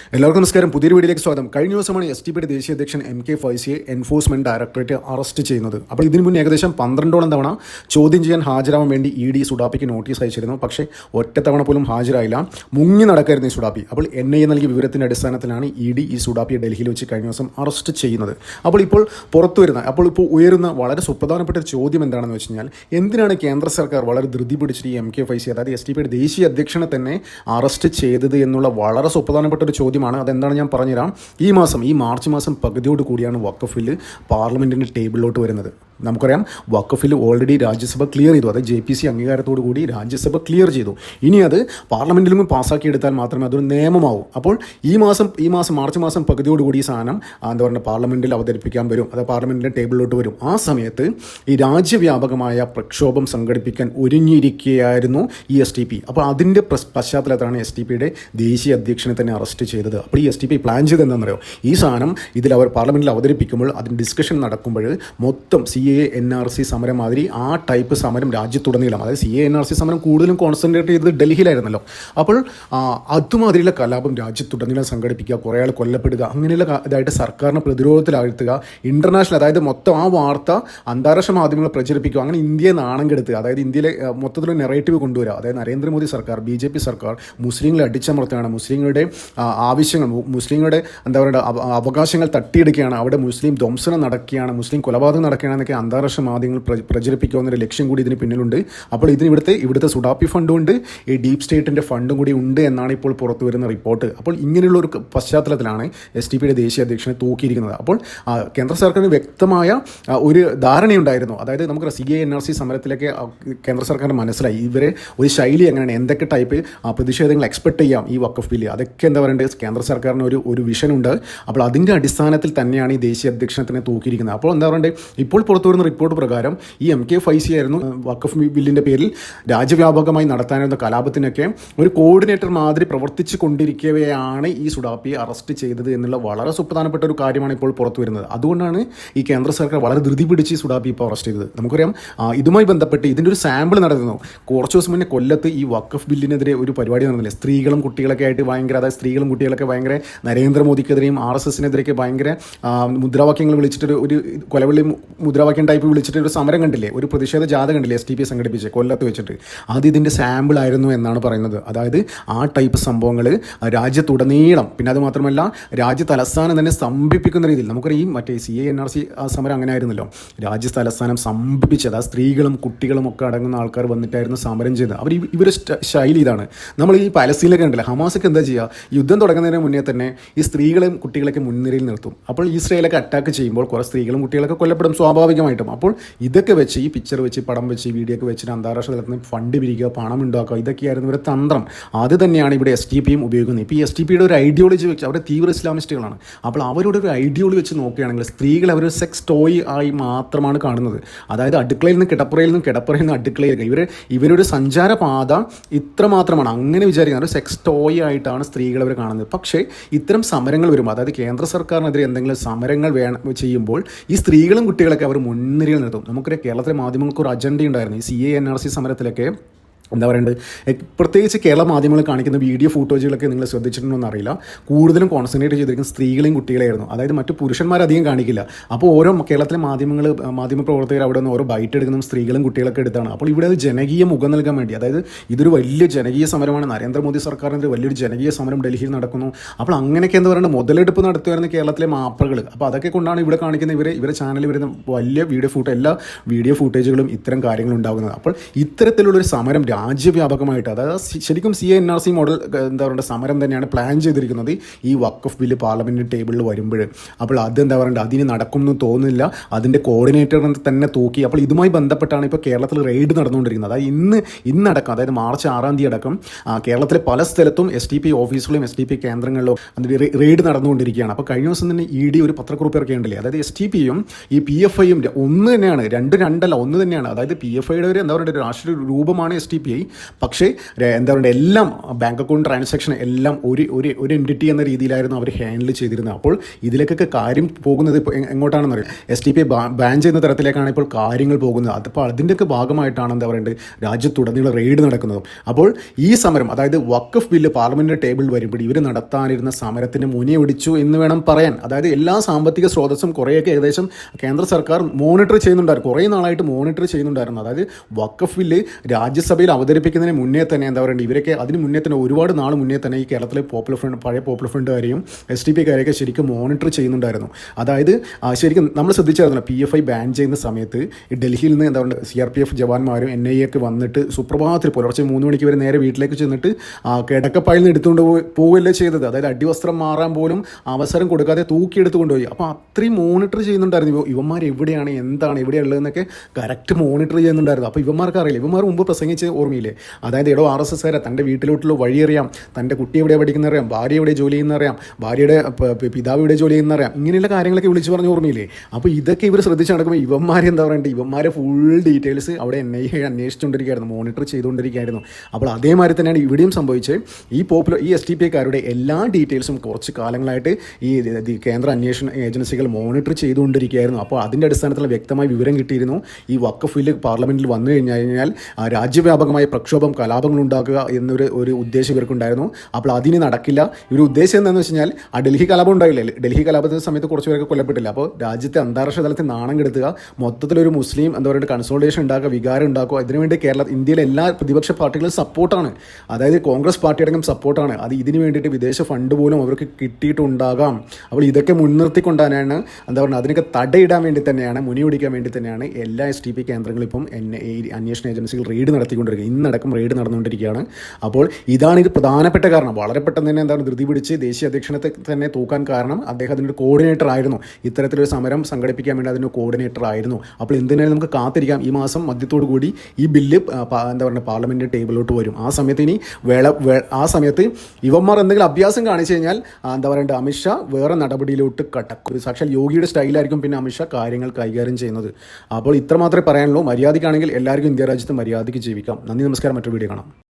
എല്ലാവർക്കും നമസ്കാരം. പുതിയൊരു വീഡിയോയിലേക്ക് സ്വാഗതം. കഴിഞ്ഞ ദിവസമാണ് STPയുടെ ദേശീയ അധ്യക്ഷൻ MK ഫൈസിയെ എൻഫോഴ്സ്മെന്റ് ഡയറക്ടറേറ്റ് അറസ്റ്റ് ചെയ്യുന്നത്. അപ്പോൾ ഇതിനു മുന്നേ ഏകദേശം 12ഓളം തവണ ചോദ്യം ചെയ്യാൻ ഹാജരാവാൻ വേണ്ടി ED സുഡാപ്പിക്ക് നോട്ടീസ് അയച്ചിരുന്നു. പക്ഷേ ഒറ്റത്തവണ പോലും ഹാജരായില്ല. മുങ്ങി നടക്കായിരുന്നു ഈ സുഡാപ്പി. അപ്പോൾ NIA നൽകിയ വിവരത്തിൻ്റെ അടിസ്ഥാനത്തിലാണ് ED ഈ സുഡാപ്പിയെ ഡൽഹിയിൽ വെച്ച് കഴിഞ്ഞ ദിവസം അറസ്റ്റ് ചെയ്യുന്നത്. അപ്പോൾ ഇപ്പോൾ ഉയരുന്ന വളരെ സുപ്രധാനപ്പെട്ട ഒരു ചോദ്യം എന്താണെന്ന് വെച്ച് കഴിഞ്ഞാൽ, എന്തിനാണ് കേന്ദ്ര സർക്കാർ വളരെ ധൃതി പിടിച്ചിട്ട് ഈ MK ഫൈസി, അതായത് STPയുടെ ദേശീയ അധ്യക്ഷനെ തന്നെ അറസ്റ്റ് ചെയ്തത് എന്നുള്ള വളരെ സുപ്രധാനപ്പെട്ട ഒരു ചോദ്യമാണ്. അതെന്താണ് ഞാൻ പറഞ്ഞുതരാം. ഈ മാർച്ച് മാസം പകുതിയോട് കൂടിയാണ് വഖഫ് ബില്ല് പാർലമെൻറ്റിൻ്റെ ടേബിളിലോട്ട് വരുന്നത്. നമുക്കറിയാം, വഖഫ് ബില്ല് ഓൾറെഡി രാജ്യസഭ ക്ലിയർ ചെയ്തു. അതായത് JPC അംഗീകാരത്തോടു കൂടി രാജ്യസഭ ക്ലിയർ ചെയ്തു. ഇനി അത് പാർലമെൻറ്റിലും പാസ്സാക്കിയെടുത്താൽ മാത്രമേ അതൊരു നിയമമാവൂ. അപ്പോൾ ഈ മാസം മാർച്ച് മാസം പകുതിയോടുകൂടി ഈ സാധനം പാർലമെൻറ്റിൽ അവതരിപ്പിക്കാൻ വരും. അത് പാർലമെൻറ്റിൻ്റെ ടേബിളിലോട്ട് വരും. ആ സമയത്ത് ഈ രാജ്യവ്യാപകമായ പ്രക്ഷോഭം സംഘടിപ്പിക്കാൻ ഒരുങ്ങിയിരിക്കുകയായിരുന്നു ഈ STP. അപ്പോൾ അതിൻ്റെ പശ്ചാത്തലത്തിലാണ് STPയുടെ ദേശീയ അധ്യക്ഷനെ തന്നെ അറസ്റ്റ് ചെയ്തത്. അപ്പോൾ ഈ STP പ്ലാൻ ചെയ്ത് എന്താണെന്നറിയോ, ഈ സാധനം അവർ പാർലമെൻറ്റിൽ അവതരിപ്പിക്കുമ്പോൾ അതിന് ഡിസ്കഷൻ നടക്കുമ്പോൾ മൊത്തം CAA NRC സമരം മാതിരി ആ ടൈപ്പ് സമരം രാജ്യത്തുടനീളം, അതായത് CAA NRC സമരം കൂടുതലും കോൺസെൻട്രേറ്റ് ചെയ്തത് ഡൽഹിയിലായിരുന്നല്ലോ. അപ്പോൾ അതുമാതിരിയുള്ള കലാപം രാജ്യത്തുടനീളം സംഘടിപ്പിക്കുക, കുറേ ആൾ കൊല്ലപ്പെടുക, അങ്ങനെയുള്ള ഇതായിട്ട് സർക്കാരിനെ പ്രതിരോധത്തിലാഴ്ത്തുക, ഇൻ്റർനാഷണൽ, അതായത് മൊത്തം ആ വാർത്ത അന്താരാഷ്ട്ര മാധ്യമങ്ങൾ പ്രചരിപ്പിക്കുക, അങ്ങനെ ഇന്ത്യയെ നാണം കെടുത്തുക, അതായത് ഇന്ത്യയിലെ മൊത്തത്തിലൊരു നെറേറ്റീവ് കൊണ്ടുവരിക. അതായത് നരേന്ദ്രമോദി സർക്കാർ, BJP സർക്കാർ മുസ്ലിങ്ങളെ അടിച്ചമർത്തുകയാണ്, മുസ്ലിങ്ങളുടെ ആവശ്യങ്ങൾ, മുസ്ലിങ്ങളുടെ അവകാശങ്ങൾ തട്ടിയെടുക്കുകയാണ്, അവിടെ മുസ്ലിം ധ്വംസനം നടക്കുകയാണ്, മുസ്ലിം കൊലപാതകം നടക്കുകയാണ് എന്നൊക്കെ അന്താരാഷ്ട്ര മാധ്യമങ്ങൾ പ്രചരിപ്പിക്കാവുന്നൊരു ലക്ഷ്യം കൂടി ഇതിന് പിന്നിലുണ്ട്. അപ്പോൾ ഇതിന് ഇവിടുത്തെ സുഡാപ്പി ഫണ്ടും ഉണ്ട്, ഈ ഡീപ് സ്റ്റേറ്റിൻ്റെ ഫണ്ടും കൂടി ഉണ്ട് എന്നാണ് ഇപ്പോൾ പുറത്തു വരുന്ന റിപ്പോർട്ട്. അപ്പോൾ ഇങ്ങനെയുള്ള ഒരു പശ്ചാത്തലത്തിലാണ് STPയുടെ ദേശീയ അധ്യക്ഷനെ തൂക്കിയിരിക്കുന്നത്. അപ്പോൾ കേന്ദ്ര സർക്കാരിന് വ്യക്തമായ ഒരു ധാരണയുണ്ടായിരുന്നു. അതായത് നമുക്ക് CAA NRC സമരത്തിലേക്ക് കേന്ദ്ര സർക്കാരിന് മനസ്സിലായി ഇവരെ ഒരു ശൈലി എങ്ങനെയാണ്, എന്തൊക്കെ ടൈപ്പ് പ്രതിഷേധങ്ങൾ എക്സ്പെക്ട് ചെയ്യാം ഈ വഖഫ് ബില്ല്, അതൊക്കെ കേന്ദ്ര സർക്കാരിന് ഒരു വിഷനുണ്ട്. അപ്പോൾ അതിൻ്റെ അടിസ്ഥാനത്തിൽ തന്നെയാണ് ഈ ദേശീയ അധ്യക്ഷനെ തൂക്കിയിരിക്കുന്നത്. അപ്പോൾ ഇപ്പോൾ പുറത്തു വരുന്ന റിപ്പോർട്ട് പ്രകാരം ഈ MK ഫൈസി ആയിരുന്നു വഖഫ് ബില്ലിൻ്റെ പേരിൽ രാജ്യവ്യാപകമായി നടത്താനിരുന്ന കലാപത്തിനൊക്കെ ഒരു കോർഡിനേറ്റർ മാതിരി പ്രവർത്തിച്ചു കൊണ്ടിരിക്കവെയാണ് ഈ സുഡാപ്പിയെ അറസ്റ്റ് ചെയ്തത് എന്നുള്ള വളരെ സുപ്രധാനപ്പെട്ട ഒരു കാര്യമാണ് ഇപ്പോൾ പുറത്തു വരുന്നത്. അതുകൊണ്ടാണ് ഈ കേന്ദ്ര സർക്കാർ വളരെ ധൃതി പിടിച്ച് ഈ സുഡാപ്പി ഇപ്പോൾ അറസ്റ്റ് ചെയ്തത്. നമുക്കറിയാം, ഇതുമായി ബന്ധപ്പെട്ട് ഇതിൻ്റെ ഒരു സാമ്പിൾ നടന്നു. കുറച്ച് ദിവസം മുന്നേ കൊല്ലത്ത് ഈ വഖഫ് ബില്ലിനെതിരെ ഒരു പരിപാടി നടന്നില്ലേ, സ്ത്രീകളും കുട്ടികളൊക്കെ ആയിട്ട് ഭയങ്കര, അതായത് സ്ത്രീകളും കുട്ടികളൊക്കെ ഭയങ്കര നരേന്ദ്രമോദിക്കെതിരെയും RSSനെതിരെയൊക്കെ ഭയങ്കര മുദ്രാവാക്യങ്ങൾ വിളിച്ചിട്ട് ഒരു കൊലവിളി മുദ്രാവാക്യം ടൈപ്പ് വിളിച്ചിട്ട് ഒരു സമരം കണ്ടില്ലേ, ഒരു പ്രതിഷേധ ജാഥ കണ്ടില്ലേ STP സംഘടിപ്പിച്ച് കൊല്ലത്ത് വെച്ചിട്ട്, അത് ഇതിൻ്റെ സാമ്പിൾ ആയിരുന്നു എന്നാണ് പറയുന്നത്. അതായത് ആ ടൈപ്പ് സംഭവങ്ങൾ രാജ്യത്തുടനീളം, പിന്നെ അത് മാത്രമല്ല രാജ്യ തലസ്ഥാനം തന്നെ സ്തംഭിപ്പിക്കുന്ന രീതിയിൽ, നമുക്കറിയാം മറ്റേ CAA NRC സമരം അങ്ങനെ ആയിരുന്നല്ലോ, രാജ്യ തലസ്ഥാനം സ്തംഭിപ്പിച്ചത്, ആ സ്ത്രീകളും കുട്ടികളും ഒക്കെ അടങ്ങുന്ന ആൾക്കാർ വന്നിട്ടായിരുന്നു സമരം ചെയ്തത്. ഇവരുടെ ശൈലി ഇതാണ്. നമ്മൾ ഈ പാലസ്തീനിലൊക്കെ ഉണ്ടല്ലോ, ഹമാസൊക്കെ എന്താ ചെയ്യുക, യുദ്ധം തുടങ്ങുന്നതിന് മുന്നേ തന്നെ ഈ സ്ത്രീകളെയും കുട്ടികളൊക്കെ മുൻനിരയിൽ നിർത്തും. അപ്പോൾ ഇസ്രായേലൊക്കെ അറ്റാക്ക് ചെയ്യുമ്പോൾ കുറേ സ്ത്രീകളും കുട്ടികളൊക്കെ കൊല്ലപ്പെടും സ്വാഭാവികമായിട്ടും. അപ്പോൾ ഇതൊക്കെ വെച്ച്, ഈ പിക്ചർ വെച്ച്, പടം വെച്ച്, വീഡിയോ ഒക്കെ വെച്ചിട്ട് അന്താരാഷ്ട്ര തലത്തിൽ നിന്ന് ഫണ്ട് പിരിക്കുക, പണം ഉണ്ടാക്കുക, ഇതൊക്കെയായിരുന്നു ഒരു തന്ത്രം. അത് തന്നെയാണ് ഇവിടെ STPയും ഉപയോഗിക്കുന്നത്. ഇപ്പോൾ ഈ STPയുടെ ഒരു ഐഡിയോളജി വെച്ച്, അവർ തീവ്ര ഇസ്ലാമിസ്റ്റുകളാണ്. അപ്പോൾ അവരുടെ ഒരു ഐഡിയോളജി വെച്ച് നോക്കുകയാണെങ്കിൽ സ്ത്രീകൾ അവർ സെക്സ് ടോയ് ആയി മാത്രമാണ് കാണുന്നത്. അതായത് അടുക്കളയിൽ നിന്ന് കിടപ്പറയിൽ നിന്ന് അടുക്കളയിലേക്ക് ഇവരൊരു സഞ്ചാരപാത ഇത്രമാത്രമാണ്, അങ്ങനെ വിചാരിക്കുന്നത്. ഒരു സെക്സ് ടോയ് ആയിട്ടാണ് സ്ത്രീകൾ അവർ കാണുന്നത്. പക്ഷേ ഇത്തരം സമരങ്ങൾ വരുമ്പോൾ, അതായത് കേന്ദ്ര സർക്കാരിനെതിരെ എന്തെങ്കിലും സമരങ്ങൾ ചെയ്യുമ്പോൾ ഈ സ്ത്രീകളും കുട്ടികളൊക്കെ അവർ മുൻനിരയിൽ നിർത്തും. നമുക്കൊരു കേരളത്തിലെ മാധ്യമങ്ങൾക്ക് ഒരു അജണ്ട ഉണ്ടായിരുന്നു. ഈ CAA NRC സമരത്തിലൊക്കെ എന്താ പറയേണ്ടത്, പ്രത്യേകിച്ച് കേരള മാധ്യമങ്ങൾ കാണിക്കുന്ന വീഡിയോ ഫൂട്ടേജുകളൊക്കെ നിങ്ങൾ ശ്രദ്ധിച്ചിട്ടുണ്ടോയെന്ന് അറിയില്ല, കൂടുതലും കോൺസെൻട്രേറ്റ് ചെയ്തിരിക്കുന്ന സ്ത്രീകളെയും കുട്ടികളായിരുന്നു. അതായത് മറ്റു പുരുഷന്മാരധികം കാണിക്കില്ല. അപ്പോൾ ഓരോ കേരളത്തിലെ മാധ്യമ പ്രവർത്തകർ അവിടെ നിന്ന് ഓരോ ബൈറ്റ് എടുക്കുന്ന സ്ത്രീകളും കുട്ടികളൊക്കെ എടുത്താണ്. അപ്പോൾ ഇവിടെ അത് ജനകീയ മുഖം നൽകാൻ വേണ്ടി, അതായത് ഇതൊരു വലിയ ജനകീയ സമരമാണ്, നരേന്ദ്രമോദി സർക്കാരിൻ്റെ വലിയൊരു ജനകീയ സമരം ഡൽഹിയിൽ നടക്കുന്നു. അപ്പോൾ അങ്ങനെയൊക്കെ എന്താ പറയുക, മുതലെടുപ്പ് നടത്തുമായിരുന്നു കേരളത്തിലെ മാപ്പകൾ. അപ്പോൾ അതൊക്കെ കൊണ്ടാണ് ഇവിടെ കാണിക്കുന്ന ഇവരെ ചാനലിൽ വരുന്ന വലിയ എല്ലാ വീഡിയോ ഫൂട്ടേജുകളും ഇത്തരം കാര്യങ്ങൾ ഉണ്ടാകുന്നത്. അപ്പോൾ ഇത്തരത്തിലുള്ളൊരു സമരം രാജ്യവ്യാപകമായിട്ട്, അതായത് ശരിക്കും CAA NRC മോഡൽ എന്താ പറയുക സമരം തന്നെയാണ് പ്ലാൻ ചെയ്തിരിക്കുന്നത് ഈ വഖഫ് ബില്ല് പാർലമെൻറ്റ് ടേബിളിൽ വരുമ്പോൾ. അപ്പോൾ അതെന്താ പറയുക, അതിന് നടക്കുമെന്ന് തോന്നുന്നില്ല. അതിൻ്റെ കോർഡിനേറ്ററിനെ തന്നെ തൂക്കി. അപ്പോൾ ഇതുമായി ബന്ധപ്പെട്ടാണ് ഇപ്പോൾ കേരളത്തിൽ റെയ്ഡ് നടന്നുകൊണ്ടിരിക്കുന്നത്. അതായത് ഇന്നടക്കം, അതായത് മാർച്ച് 6 അടക്കം കേരളത്തിലെ പല സ്ഥലത്തും STP ഓഫീസുകളും STP കേന്ദ്രങ്ങളിലും റെയ്ഡ് നടന്നുകൊണ്ടിരിക്കുകയാണ്. അപ്പോൾ കഴിഞ്ഞ ദിവസം തന്നെ ED ഒരു പത്രക്കുറിപ്പ് ഇറക്കിയിട്ടുണ്ടല്ലേ, അതായത് STPയും ഈ PFIയും ഒന്ന് തന്നെയാണ്, രണ്ടല്ല ഒന്ന് തന്നെയാണ്. അതായത് PFIയുടെ ഒരു എന്താ പറയുക രാഷ്ട്രീയ രൂപമാണ് STP. ഐ. പക്ഷേ എന്താ പറയുക, എല്ലാം ബാങ്ക് അക്കൗണ്ട് ട്രാൻസാക്ഷൻ എല്ലാം ഒരു എൻറ്റിറ്റി എന്ന രീതിയിലായിരുന്നു അവർ ഹാൻഡിൽ ചെയ്തിരുന്നത്. അപ്പോൾ ഇതിലേക്കൊക്കെ കാര്യം പോകുന്നത് ഇപ്പോൾ എങ്ങോട്ടാണെന്ന് അറിയാം, STPI ബാൻ ചെയ്യുന്ന തരത്തിലേക്കാണ് ഇപ്പോൾ കാര്യങ്ങൾ പോകുന്നത്. അപ്പോൾ അതിൻ്റെയൊക്കെ ഭാഗമായിട്ടാണ് എന്താ പറയുക രാജ്യത്തുടനീളം റെയ്ഡ് നടക്കുന്നത്. അപ്പോൾ ഈ സമരം, അതായത് വഖഫ് ബില്ല് പാർലമെൻറ്റിൻ്റെ ടേബിൾ വരുമ്പോൾ ഇവർ നടത്താനിരുന്ന സമരത്തിന് മുനിയൊടിച്ചു എന്ന് വേണം പറയാൻ. അതായത് എല്ലാ സാമ്പത്തിക സ്രോതസ്സും കുറേയൊക്കെ ഏകദേശം കേന്ദ്ര സർക്കാർ മോണിറ്റർ ചെയ്യുന്നുണ്ടായിരുന്നു, കുറേ നാളായിട്ട് മോണിറ്റർ ചെയ്യുന്നുണ്ടായിരുന്നു. അതായത് വഖഫ് ബില്ല് രാജ്യസഭയിൽ അവതരിപ്പിക്കുന്നതിന് മുന്നേ തന്നെ എന്താ പറയുക, ഇവരൊക്കെ അതിന് മുന്നേ തന്നെ ഒരുപാട് നാൾ മുന്നേ തന്നെ ഈ കേരളത്തിലെ പഴയ പോപ്പുലർ ഫ്രണ്ടുകാരെയും STPI കാരെയൊക്കെ ശരിക്കും മോണിറ്റർ ചെയ്യുന്നുണ്ടായിരുന്നു. അതായത് ശരിക്കും നമ്മൾ ശ്രദ്ധിച്ചായിരുന്നു, PFI ബാൻ ചെയ്യുന്ന സമയത്ത് ഈ ഡൽഹിയിൽ നിന്ന് എന്താ പറയുക CRPF ജവാന്മാരും NIA ഒക്കെ വന്നിട്ട് സുപ്രഭാതത്തിൽ പുലർച്ചെ 3 മണിക്ക് വരെ നേരെ വീട്ടിലേക്ക് ചെന്നിട്ട് കിടക്കപ്പായിൽ നിന്ന് എടുത്തുകൊണ്ട് പോവുകയല്ലേ ചെയ്തത്. അതായത് അടിവസ്ത്രം മാറാൻ പോലും അവസരം കൊടുക്കാതെ തൂക്കിയെടുത്ത് കൊണ്ടുപോയി. അപ്പോൾ അത്രയും മോണിറ്റർ ചെയ്യുന്നുണ്ടായിരുന്നു. ഇവന്മാർ എവിടെയാണ്, എന്താണ്, എവിടെയുള്ളതെന്നൊക്കെ കറക്റ്റ് മോണിറ്റർ ചെയ്യുന്നുണ്ടായിരുന്നു. അപ്പോൾ ഇവന്മാർക്ക് അറിയില്ല, ഇവന്മാർ മുമ്പ് പ്രസംഗിച്ച് ഓർമ്മയില്ലേ, അതായത് RSS തൻ്റെ വീട്ടിലോട്ടുള്ള വഴി അറിയാം, തൻ്റെ കുട്ടി എവിടെ പഠിക്കുന്നറിയാം, ഭാര്യ എവിടെ ജോലി ചെയ്യുന്നറിയാം, ഭാര്യയുടെ പിതാവ് ഇവിടെ ജോലി ചെയ്യുന്നറിയാം, ഇങ്ങനെയുള്ള കാര്യങ്ങളൊക്കെ വിളിച്ച് പറഞ്ഞ് ഓർമ്മയില്ലേ. അപ്പോൾ ഇതൊക്കെ ഇവർ ശ്രദ്ധിച്ച് നടക്കുമ്പോൾ ഇവന്മാരെ എന്താ പറയേണ്ടത്, ഇവന്മാരെ ഫുൾ ഡീറ്റെയിൽസ് അവിടെ NIA അന്വേഷിച്ചുകൊണ്ടിരിക്കുകയായിരുന്നു, മോണിറ്റർ ചെയ്തുകൊണ്ടിരിക്കുകയായിരുന്നു. അപ്പോൾ അതേമാതിരി തന്നെയാണ് ഇവിടെയും സംഭവിച്ചത്. ഈ STPI കാരുടെ എല്ലാ ഡീറ്റെയിൽസും കുറച്ച് കാലങ്ങളായിട്ട് ഈ കേന്ദ്ര അന്വേഷണ ഏജൻസികൾ മോണിറ്റർ ചെയ്തുകൊണ്ടിരിക്കുകയായിരുന്നു. അപ്പോൾ അതിൻ്റെ അടിസ്ഥാനത്തിൽ വ്യക്തമായ വിവരം കിട്ടിയിരുന്നു. ഈ വഖഫ് ബില്ല് പാർലമെൻറ്റിൽ വന്നു കഴിഞ്ഞാൽ രാജ്യവ്യാപകമായ പ്രക്ഷോഭം, കലാപങ്ങൾ ഉണ്ടാക്കുക എന്നൊരു ഉദ്ദേശം ഇവർക്കുണ്ടായിരുന്നു. അപ്പോൾ അതിന് നടക്കില്ല. ഇവർ ഉദ്ദേശം എന്താണെന്ന് വെച്ച് കഴിഞ്ഞാൽ ഡൽഹി കലാപം ഉണ്ടായില്ലേ, ഡൽഹി കലാപത്തിൻ്റെ സമയത്ത് കുറച്ച് പേരൊക്കെ കൊല്ലപ്പെട്ടില്ല. അപ്പോൾ രാജ്യത്തെ അന്താരാഷ്ട്ര തലത്തിൽ നാണം കെടുത്തുക, മൊത്തത്തിലൊരു മുസ്ലിം എന്താ പറയുക കൺസോളിഡേഷൻ ഉണ്ടാക്കുക, വികാരം ഉണ്ടാക്കുക. ഇതിനുവേണ്ടി ഇന്ത്യയിലെ എല്ലാ പ്രതിപക്ഷ പാർട്ടികളും സപ്പോർട്ടാണ്. അതായത് കോൺഗ്രസ് പാർട്ടി അടക്കം സപ്പോർട്ടാണ്. അത് ഇതിന് വേണ്ടിയിട്ട് വിദേശ ഫണ്ട് പോലും അവർക്ക് കിട്ടിയിട്ടുണ്ടാകാം. അപ്പോൾ ഇതൊക്കെ മുൻനിർത്തിക്കൊണ്ടാണ് എന്താ പറയുക അതിനൊക്കെ തടയിടാൻ വേണ്ടി തന്നെയാണ്, മുനിയൊടിക്കാൻ വേണ്ടി തന്നെയാണ് എല്ലാ STPI കേന്ദ്രങ്ങളും ഇപ്പം ഈ അന്വേഷണ ഏജൻസികൾ റെയ്ഡ് നടത്തിക്കൊണ്ടിരിക്കുക. ഇന്നടക്കം റെയ്ഡ് നടന്നുകൊണ്ടിരിക്കുകയാണ്. അപ്പോൾ ഇതാണ് ഇത് പ്രധാനപ്പെട്ട കാരണം. വളരെ പെട്ടെന്ന് തന്നെ എന്താണ് ധൃതി പിടിച്ച് ദേശീയ അധ്യക്ഷനെ തന്നെ തൂക്കാൻ കാരണം അദ്ദേഹം അതിനൊരു കോർഡിനേറ്റർ ആയിരുന്നു. ഇത്തരത്തിലൊരു സമരം സംഘടിപ്പിക്കാൻ വേണ്ടി അതിൻ്റെ കോർഡിനേറ്റർ ആയിരുന്നു. അപ്പോൾ എന്തിനാലും നമുക്ക് കാത്തിരിക്കാം. ഈ മാസം മധ്യത്തോടു കൂടി ഈ ബില്ല് എന്താ പറയുക പാർലമെൻറ്റ് ടേബിളിലോട്ട് വരും. ആ സമയത്ത് ഇനി ആ സമയത്ത് ഇവന്മാർ എന്തെങ്കിലും അഭ്യാസം കാണിച്ചു കഴിഞ്ഞാൽ എന്താ പറയേണ്ടത്, അമിത്ഷാ വേറെ നടപടിയിലോട്ട് കടക്കും. സാക്ഷാൽ യോഗിയുടെ സ്റ്റൈലായിരിക്കും പിന്നെ അമിത്ഷാ കാര്യങ്ങൾ കൈകാര്യം ചെയ്യുന്നത്. അപ്പോൾ ഇത്ര മാത്രമേ പറയാനുള്ളൂ. മര്യാദയ്ക്കാണെങ്കിൽ എല്ലാവർക്കും ഇന്ത്യ രാജ്യത്ത് മര്യാദയ്ക്ക് ജീവിക്കാം. നന്ദി, നമസ്കാരം. മറ്റൊരു വീഡിയോ കാണാം.